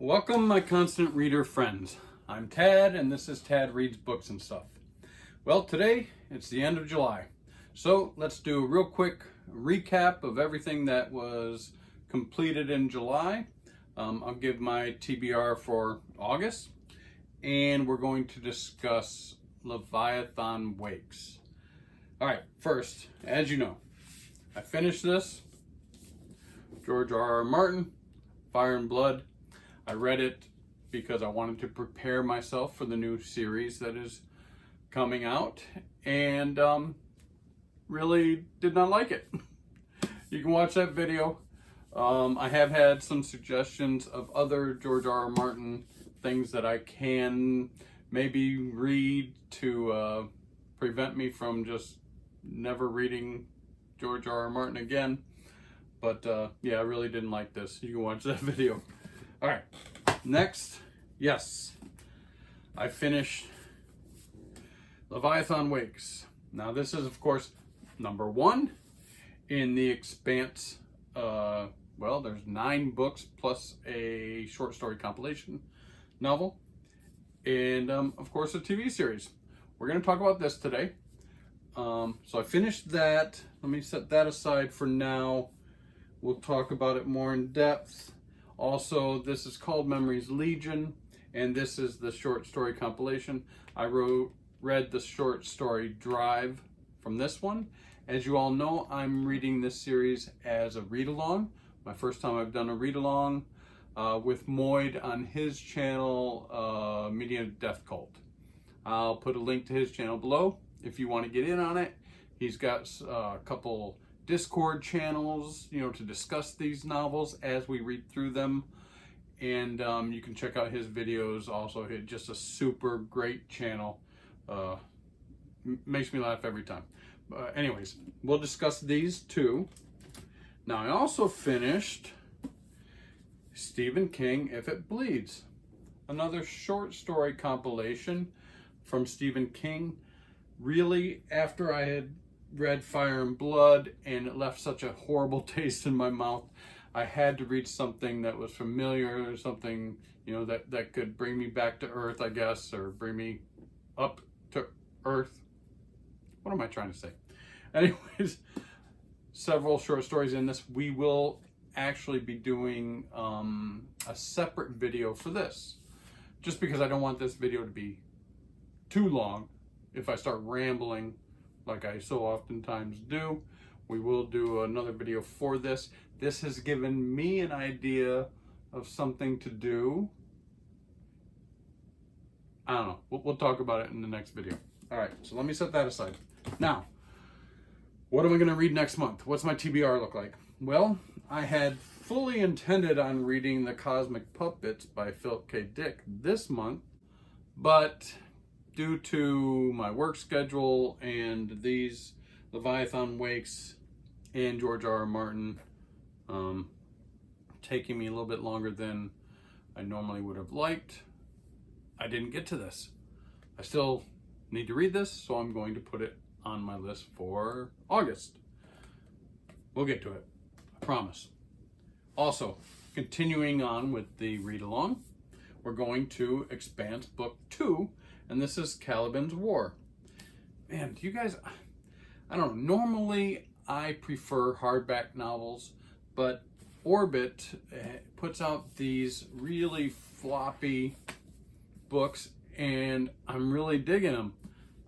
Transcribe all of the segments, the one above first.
Welcome, my constant reader friends. I'm Tad, and this is Tad Reads Books and Stuff. Well, today it's the end of July, so let's do a real quick recap of everything that was completed in July. I'll give my TBR for August, and we're going to discuss Leviathan Wakes. All right, first, as you know, I finished this. George R.R. Martin, Fire and Blood. I read it because I wanted to prepare myself for the new series that is coming out, and really did not like it. You can watch that video. I have had some suggestions of other George R.R. Martin things that I can maybe read to prevent me from just never reading George R.R. Martin again. But yeah, I really didn't like this. You can watch that video. All right, next, yes, I finished Leviathan Wakes. Now this is, of course, number 1 in the Expanse. Well, there's 9 books plus a short story compilation novel, and of course a TV series. We're going to talk about this today. So I finished that. Let me set that aside for now. We'll talk about it more in depth. Also, this is called Memories Legion, and this is the short story compilation. I read the short story Drive from this one. As you all know, I'm reading this series as a read-along. My first time I've done a read-along with Moid on his channel, Media Death Cult. I'll put a link to his channel below if you want to get in on it. He's got a couple Discord channels, you know, to discuss these novels as we read through them, and you can check out his videos. Also, just a super great channel. Makes me laugh every time. Anyways, we'll discuss these two. Now, I also finished Stephen King, If It Bleeds, another short story compilation from Stephen King. Really, after I had read Fire and Blood and it left such a horrible taste in my mouth, I had to read something that was familiar, or something, you know, that could bring me back to earth, I guess, or bring me up to earth. What am I trying to say? Anyways, several short stories in this. We will actually be doing a separate video for this, just because I don't want this video to be too long. If I start rambling like I so oftentimes do, we will do another video for this. This has given me an idea of something to do. I don't know. We'll talk about it in the next video. All right, so let me set that aside. Now, what am I going to read next month? What's my TBR look like? Well, I had fully intended on reading The Cosmic Puppets by Philip K. Dick this month, but due to my work schedule and these Leviathan Wakes and George R.R. Martin taking me a little bit longer than I normally would have liked, I didn't get to this. I still need to read this, so I'm going to put it on my list for August. We'll get to it, I promise. Also, continuing on with the read-along, we're going to Expanse Book 2, and this is Calibans War. Man, do you guys, I don't know, normally I prefer hardback novels, but Orbit puts out these really floppy books, and I'm really digging them.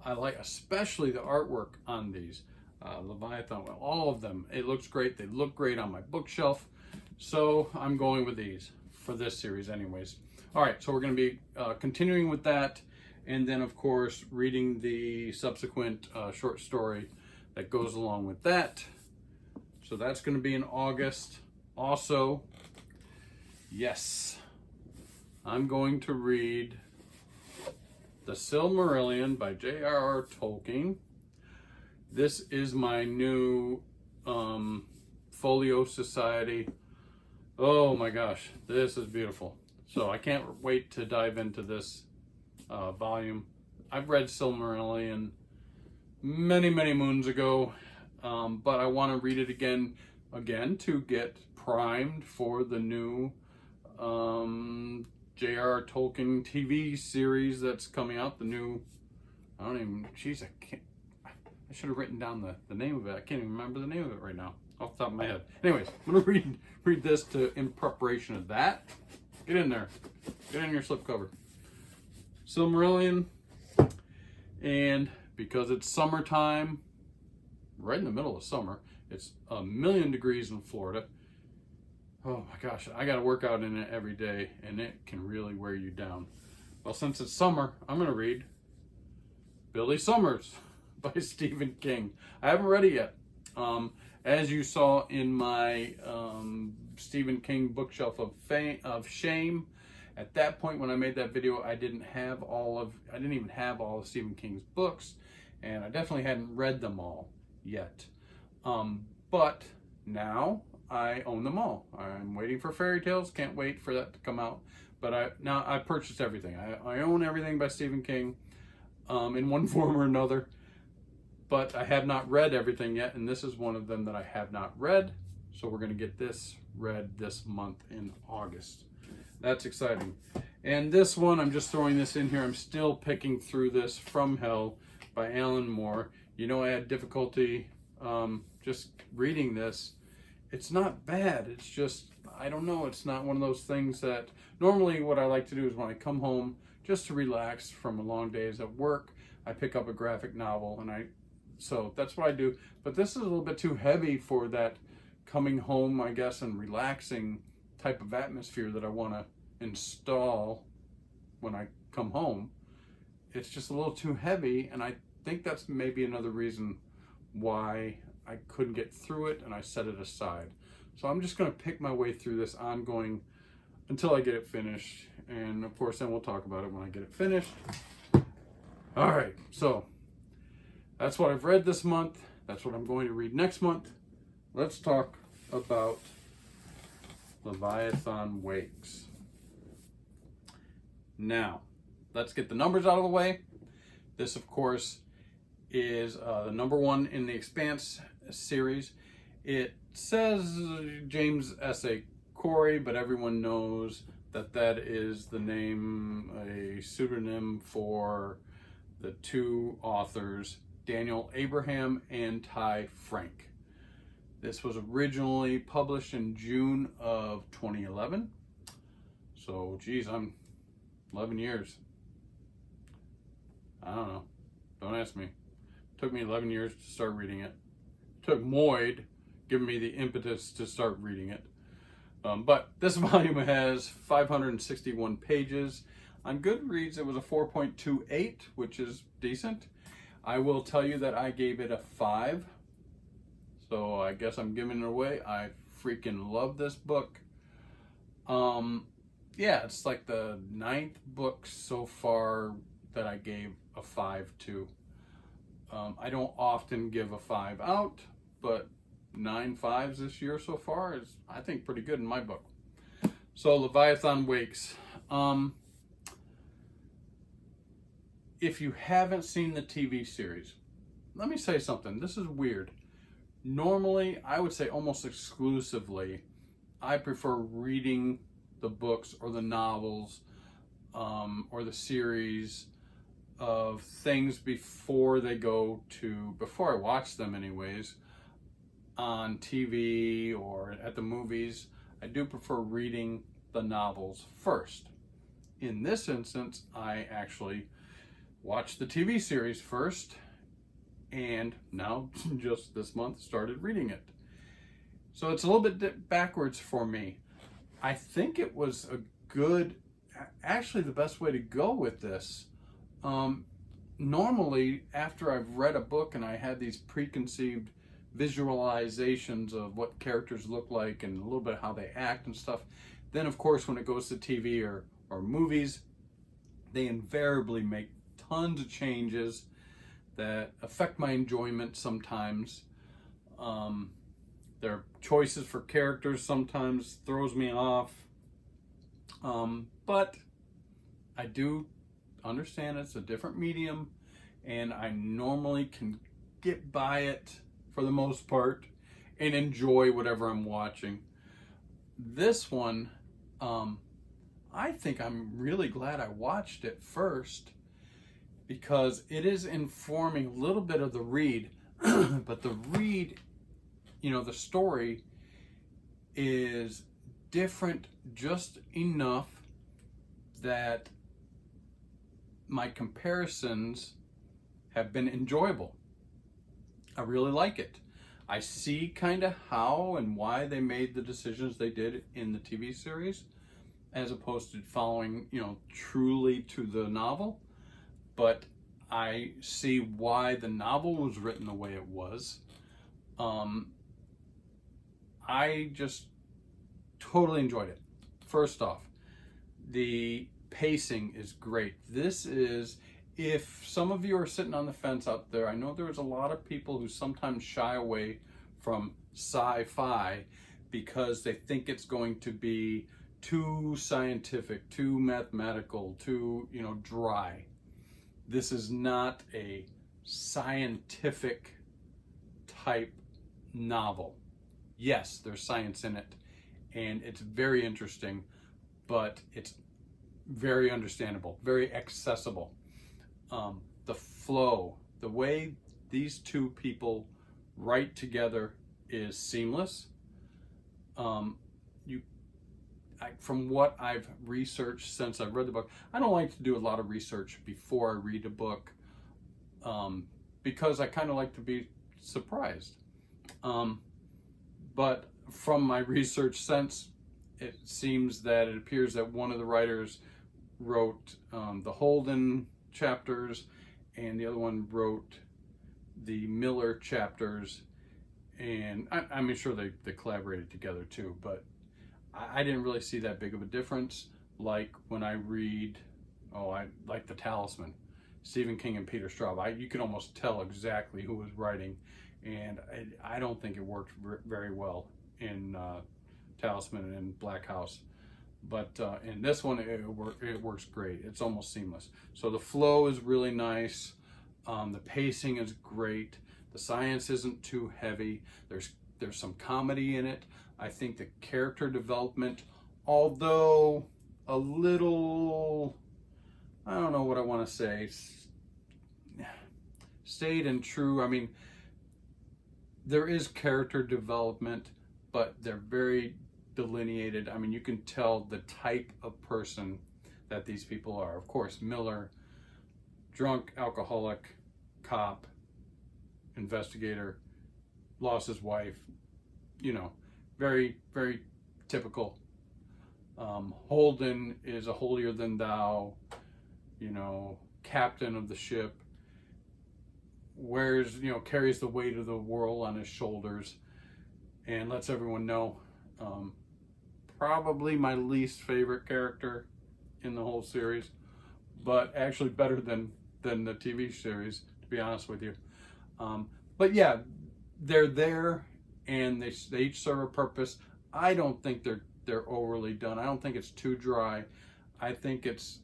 I like especially the artwork on these. Leviathan, well, all of them. It looks great. They look great on my bookshelf. So I'm going with these for this series anyways. All right, so we're going to be continuing with that. And then, of course, reading the subsequent short story that goes along with that. So that's going to be in August. Also, yes, I'm going to read The Silmarillion by J.R.R. Tolkien. This is my new Folio Society. Oh my gosh, this is beautiful. So I can't wait to dive into this volume. I've read Silmarillion many moons ago, but I want to read it again to get primed for the new J.R. Tolkien TV series that's coming out. The new, I don't even, jeez, I should have written down the name of it. I can't even remember the name of it right now off the top of my head. Anyways, I'm going to read this in preparation of that. Get in there. Get in your slipcover. Silmarillion. And because it's summertime, right in the middle of summer, it's 1,000,000 degrees in Florida. Oh my gosh, I got to work out in it every day, and it can really wear you down. Well, since it's summer, I'm going to read Billy Summers by Stephen King. I haven't read it yet. As you saw in my Stephen King bookshelf of shame, at that point when I made that video, I didn't even have all of Stephen King's books, and I definitely hadn't read them all yet. But now I own them all. I'm waiting for Fairy Tales. Can't wait for that to come out. But now I purchased everything. I own everything by Stephen King in one form or another. But I have not read everything yet, and this is one of them that I have not read. So we're going to get this read this month in August. That's exciting. And this one, I'm just throwing this in here. I'm still picking through this, From Hell by Alan Moore. You know, I had difficulty just reading this. It's not bad. It's just, I don't know. It's not one of those things that normally what I like to do is when I come home just to relax from a long days at work, I pick up a graphic novel so that's what I do. But this is a little bit too heavy for that coming home, I guess, and relaxing type of atmosphere that I want to install when I come home. It's just a little too heavy, and I think that's maybe another reason why I couldn't get through it, and I set it aside. So I'm just going to pick my way through this ongoing until I get it finished, and of course then we'll talk about it when I get it finished. All right, so that's what I've read this month. That's what I'm going to read next month. Let's talk about Leviathan Wakes. Now, let's get the numbers out of the way. This, of course, is the #1 in the Expanse series. It says James S.A. Corey, but everyone knows that that is the name, a pseudonym for the two authors, Daniel Abraham and Ty Frank. This was originally published in June of 2011. So, geez, I'm 11 years. I don't know. Don't ask me. It took me 11 years to start reading it. It took Moid giving me the impetus to start reading it. But this volume has 561 pages. On Goodreads, it was a 4.28, which is decent. I will tell you that I gave it a 5. So I guess I'm giving it away. I freaking love this book. Yeah, it's like the 9th book so far that I gave a 5 to. I don't often give a 5 out, but 9 5s this year so far is, I think, pretty good in my book. So Leviathan Wakes. If you haven't seen the TV series, let me say something. This is weird. Normally, I would say almost exclusively, I prefer reading the books or the novels or the series of things before I watch them anyways, on TV or at the movies. I do prefer reading the novels first. In this instance, I actually watched the TV series first, and now just this month started reading it. So it's a little bit backwards for me. I think it was actually the best way to go with this. Normally, after I've read a book and I had these preconceived visualizations of what characters look like and a little bit how they act and stuff, then of course when it goes to TV or movies, they invariably make tons of changes that affect my enjoyment sometimes. Their choices for characters sometimes throws me off. But I do understand it's a different medium, and I normally can get by it for the most part and enjoy whatever I'm watching. This one, I think I'm really glad I watched it first, because it is informing a little bit of the read, but the read, the story is different just enough that my comparisons have been enjoyable. I really like it. I see kind of how and why they made the decisions they did in the TV series, as opposed to following, truly to the novel. But I see why the novel was written the way it was. I just totally enjoyed it. First off, the pacing is great. This is, if some of you are sitting on the fence out there, I know there's a lot of people who sometimes shy away from sci-fi because they think it's going to be too scientific, too mathematical, too, dry. This is not a scientific type novel. Yes, there's science in it, and it's very interesting, but it's very understandable, very accessible. The flow, the way these two people write together is seamless. From what I've researched since I've read the book, I don't like to do a lot of research before I read a book, because I kind of like to be surprised. But from my research since, it seems that it appears that one of the writers wrote the Holden chapters, and the other one wrote the Miller chapters, and I'm sure they collaborated together too, but I didn't really see that big of a difference. Like when I read, I like The Talisman, Stephen King and Peter Straub, you could almost tell exactly who was writing, and I don't think it worked very well in Talisman and in Black House. But in this one, it works great. It's almost seamless. So the flow is really nice. The pacing is great. The science isn't too heavy. There's some comedy in it. I think the character development, although a little, I don't know what I want to say, stayed and true. I mean, there is character development, but they're very delineated. I mean, you can tell the type of person that these people are. Of course, Miller, drunk, alcoholic, cop, investigator, lost his wife, very, very typical. Holden is a holier than thou, captain of the ship, carries the weight of the world on his shoulders, and lets everyone know. Probably my least favorite character in the whole series, but actually better than the TV series, to be honest with you. But yeah, they're there, and they each serve a purpose. I don't think they're overly done. I don't think it's too dry. I think it's,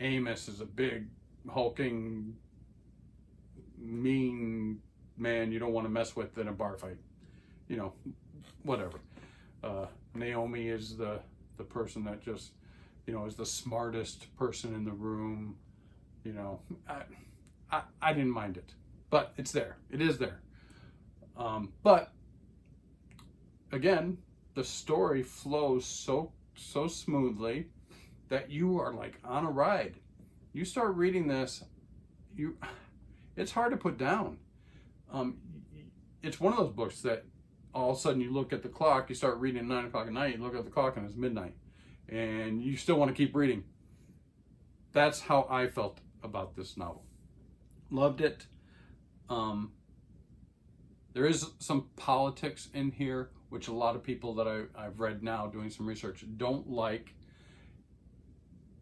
Amos is a big, hulking, mean man you don't want to mess with in a bar fight. Whatever. Naomi is the person that just, is the smartest person in the room. I didn't mind it, but it's there. It is there. But again, the story flows so smoothly that you are like on a ride. You start reading this, it's hard to put down. It's one of those books that all of a sudden you look at the clock, you start reading at 9 o'clock at night, you look at the clock and it's midnight, and you still want to keep reading. That's how I felt about this novel. Loved it. There is some politics in here, which a lot of people that I've read now doing some research don't like.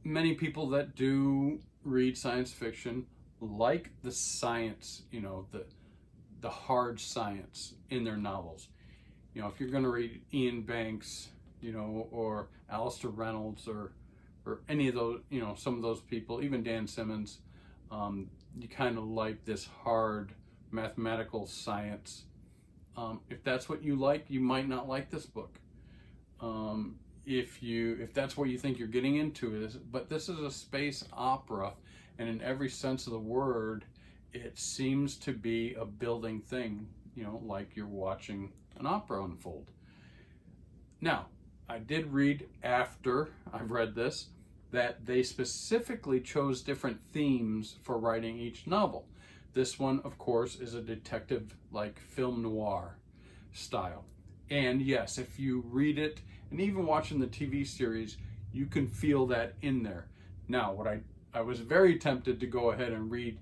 Many people that do read science fiction like the science, the hard science in their novels. If you're going to read Ian Banks, or Alistair Reynolds, or any of those, some of those people, even Dan Simmons, you kind of like this hard mathematical science. If that's what you like, you might not like this book. if that's what you think you're getting into, but this is a space opera, and in every sense of the word, it seems to be a building thing, like you're watching an opera unfold. Now, I did read after I've read this that they specifically chose different themes for writing each novel. This one, of course, is a detective, like film noir style. And yes, if you read it, and even watching the TV series, you can feel that in there. Now, what I was very tempted to go ahead and read,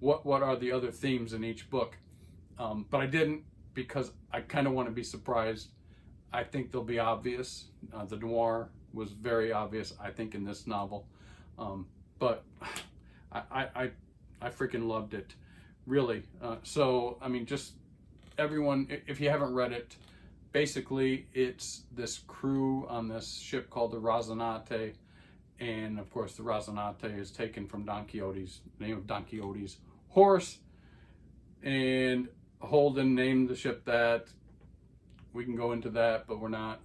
what are the other themes in each book, but I didn't, because I kind of want to be surprised. I think they'll be obvious. The noir was very obvious, I think, in this novel, but I freaking loved it, really. So I mean, just everyone, if you haven't read it, basically it's this crew on this ship called the Rozinante, and of course the Rozinante is taken from Don Quixote's, name of Don Quixote's horse, and Holden named the ship that. We can go into that, but we're not.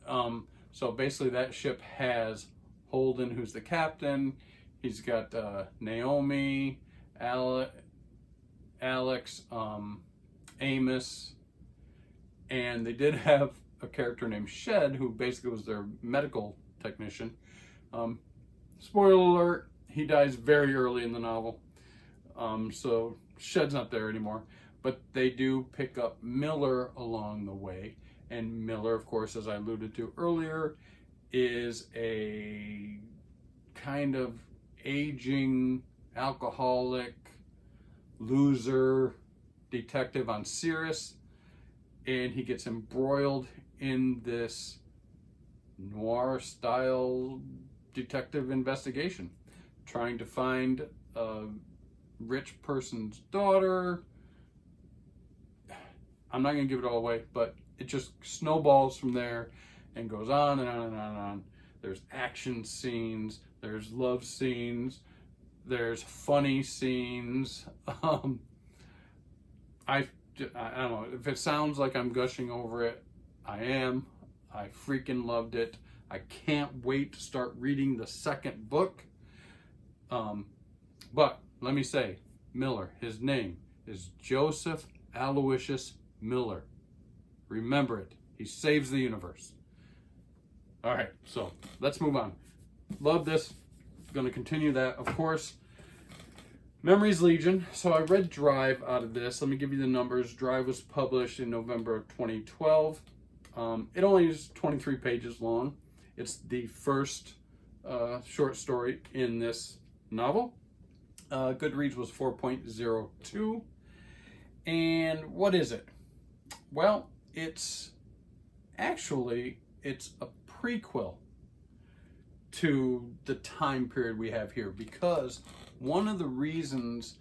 So basically that ship has Holden, who's the captain. He's got Naomi, Alex, Amos, and they did have a character named Shed, who basically was their medical technician. Spoiler alert, he dies very early in the novel. So Shed's not there anymore, but they do pick up Miller along the way. And Miller, of course, as I alluded to earlier, is a kind of aging, alcoholic, loser detective on Sirius. And he gets embroiled in this noir-style detective investigation, trying to find a rich person's daughter. I'm not going to give it all away, but it just snowballs from there and goes on and on and on and on. There's action scenes, there's love scenes, there's funny scenes. I don't know, if it sounds like I'm gushing over it, I am. I freaking loved it. I can't wait to start reading the second book. But let me say, Miller, his name is Joseph Aloysius Miller. Remember it. He saves the universe. All right, so let's move on. Love this. Going to continue that, of course. Memories Legion. So I read Drive out of this. Let me give you the numbers. Drive was published in November of 2012. It only is 23 pages long. It's the first short story in this novel. Goodreads was 4.02. And what is it? Well, it's a prequel to the time period we have here, because one of the reasons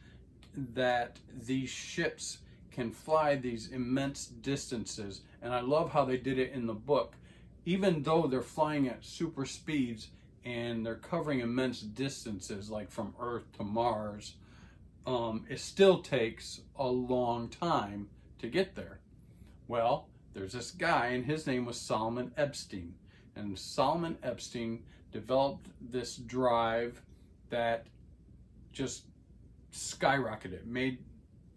that these ships can fly these immense distances, and I love how they did it in the book, even though they're flying at super speeds and they're covering immense distances like from Earth to Mars, it still takes a long time to get there. Well, there's this guy, and his name was Solomon Epstein. And Solomon Epstein developed this drive that just skyrocketed, made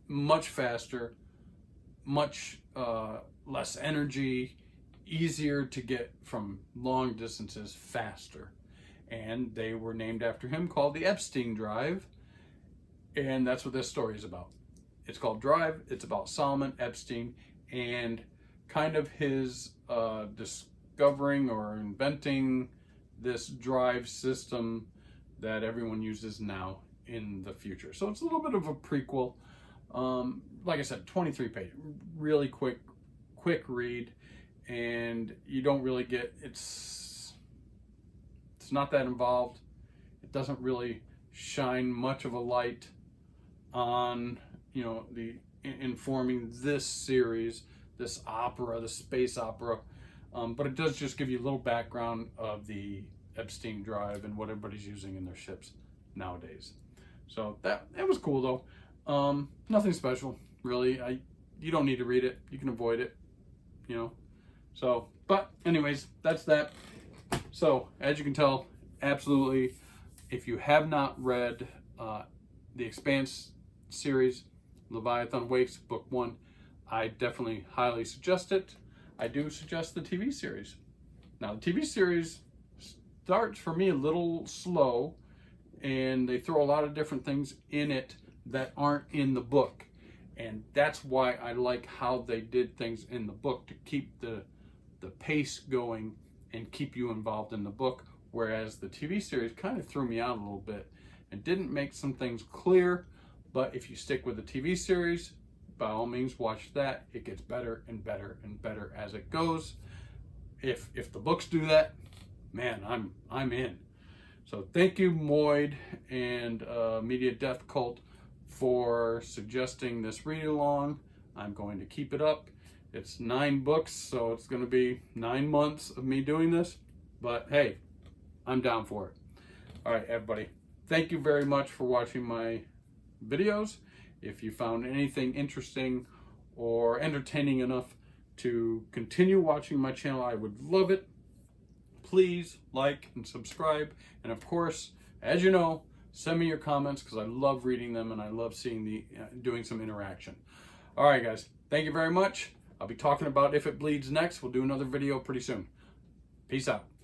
much faster, much less energy, easier to get from long distances faster. And they were named after him, called the Epstein Drive. And that's what this story is about. It's called Drive. It's about Solomon Epstein and kind of his discovering or inventing this drive system that everyone uses now in the future. So it's a little bit of a prequel. Like I said, 23 pages, really quick read, and you don't really get, it's not that involved. It doesn't really shine much of a light on, the informing this series, this opera, the space opera, but it does just give you a little background of the Epstein Drive and what everybody's using in their ships nowadays. So that was cool though. Nothing special really. You don't need to read it. You can avoid it, So, but anyways, that's that. So, as you can tell, absolutely, if you have not read the Expanse series, Leviathan Wakes, Book 1, I definitely highly suggest it. I do suggest the TV series. Now, the TV series starts for me a little slow, and they throw a lot of different things in it that aren't in the book. And that's why I like how they did things in the book to keep the pace going and keep you involved in the book, whereas the TV series kind of threw me out a little bit and didn't make some things clear. But if you stick with the TV series, by all means watch that. It gets better and better and better as it goes. If the books do that, man, I'm in. So thank you, Moid and Media Death Cult, for suggesting this read along. I'm going to keep it up. It's 9 books, so it's going to be 9 months of me doing this. But hey, I'm down for it. All right, everybody. Thank you very much for watching my videos. If you found anything interesting or entertaining enough to continue watching my channel, I would love it. Please like and subscribe. And of course, as you know, send me your comments because I love reading them and I love seeing doing some interaction. All right, guys. Thank you very much. I'll be talking about If It Bleeds next. We'll do another video pretty soon. Peace out.